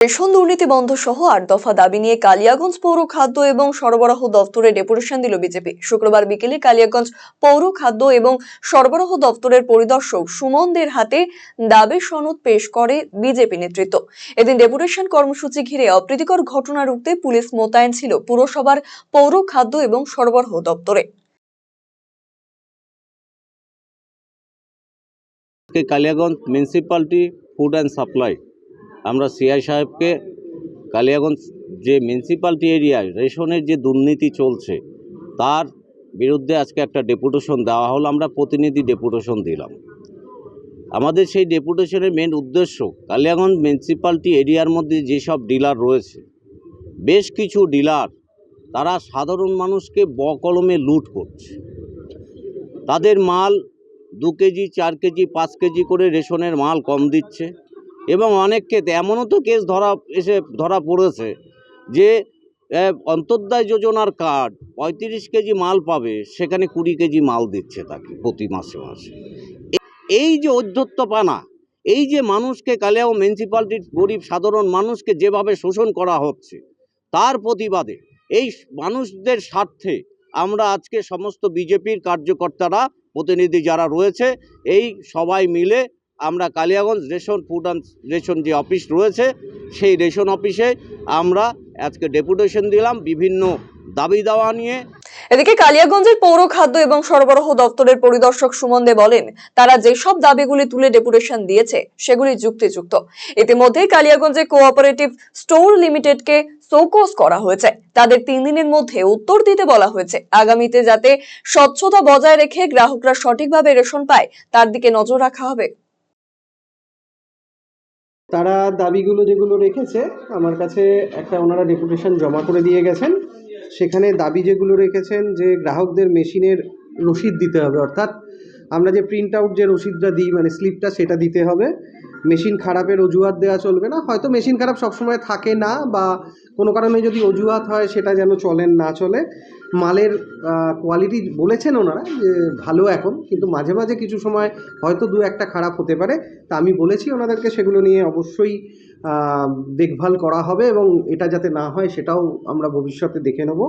Ration দুর্নীতি বন্ধ সহ ৮ দফা দাবি নিয়ে কালিয়াগঞ্জ পৌর খাদ্য এবং সরবরাহ দপ্তরে ডেপুটেশন দিল বিজেপি। শুক্রবার বিকেলে কালিয়াগঞ্জ পৌর খাদ্য এবং সরবরাহ দপ্তরের পরিদর্শক সুমন দের হাতে দাবি সনদ পেশ করে বিজেপি নেতৃত্ব। এদিন ডেপুটেশন কর্মসূচি ঘিরে অপ্রীতিকর ঘটনা রুখতে পুলিশ মোতায়েন ছিল পুরসভার পৌর খাদ্য এবং সরবরাহ দপ্তরে। Kaliaganj municipality food and supply আমরা সিআই সাহেবকে কালিয়াগঞ্জ যে মিউনিসিপ্যালিটি এরিয়ায় রেশনের যে দুর্নীতি চলছে তার বিরুদ্ধে আজকে একটা ডেপুটেশন দেওয়া হলো। আমরা প্রতিনিধি ডেপুটেশন দিলাম। আমাদের সেই ডেপুটেশনের মেন উদ্দেশ্য কালিয়াগঞ্জ মিউনিসিপ্যালিটি এরিয়ার মধ্যে যেসব ডিলার রয়েছে, বেশ কিছু ডিলার তারা সাধারণ মানুষকে বকলমে লুট করছে। তাদের মাল 2 কেজি 4 কেজি 5 কেজি করে রেশনের মাল কম দিচ্ছে এবং অনেক ক্ষেত্রে এমনও তো কেস ধরা পড়েছে যে অন্তর্দয় যোজনার কার্ড 35 কেজি মাল পাবে, সেখানে 20 কেজি মাল দিচ্ছে তাকে প্রতি মাসে মাসে। এই যে অধ্যত্বপানা, এই যে মানুষকে কালিয়াগঞ্জ মিউনিসিপ্যালিটির গরিব সাধারণ মানুষকে যেভাবে শোষণ করা হচ্ছে, তার প্রতিবাদে এই মানুষদের স্বার্থে আমরা আজকে সমস্ত বিজেপির কার্যকর্তারা প্রতিনিধি যারা রয়েছে এই সবাই মিলে আমরা Kaliaganj ration food and ration যে অফিস রয়েছে সেই রেশন অফিসে আমরা আজকে ডেপুটেশন দিলাম বিভিন্ন দাবি দাওয়া নিয়ে। এদিকে কালিয়াগঞ্জের পৌর খাদ্য এবং সরবরাহ দপ্তরের পরিদর্শক সুমন দে বলেন, তারা যেসব দাবিগুলি তুলে ডেপুটেশন দিয়েছে সেগুলি যুক্তিযুক্ত। ইতিমধ্যে কালিয়াগঞ্জে কোঅপারেটিভ স্টোর লিমিটেডকে শোকজ করা হয়েছে। তাদের 3 দিনের মধ্যে উত্তর দিতে বলা হয়েছে। আগামীতে যাতে স্বচ্ছতা বজায় রেখে গ্রাহকরা সঠিকভাবে রেশন পায় তার দিকে নজর রাখা হবে। তারা দাবিগুলো যেগুলো রেখেছে আমার কাছে একটা ওনারা ডেপুটেশন জমা করে দিয়ে গেছেন। সেখানে দাবি যেগুলো রেখেছেন যে গ্রাহকদের মেশিনের রসিদ দিতে হবে, অর্থাৎ আমরা যে প্রিন্ট আউট যে রসিদটা দিই মানে স্লিপটা, সেটা দিতে হবে। মেশিন খারাপের অজুহাত দেওয়া চলবে না। হয়তো মেশিন খারাপ সবসময় থাকে না, বা কোনো কারণে যদি অজুহাত হয় সেটা যেন না চলে। মালের কোয়ালিটি বলেছেন ওনারা যে ভালো এখন, কিন্তু মাঝে মাঝে কিছু সময় হয়তো 2-1টা খারাপ হতে পারে। তা আমি বলেছি ওনাদেরকে সেগুলো নিয়ে অবশ্যই দেখভাল করা হবে এবং এটা যাতে না হয় সেটাও আমরা ভবিষ্যতে দেখে নেব।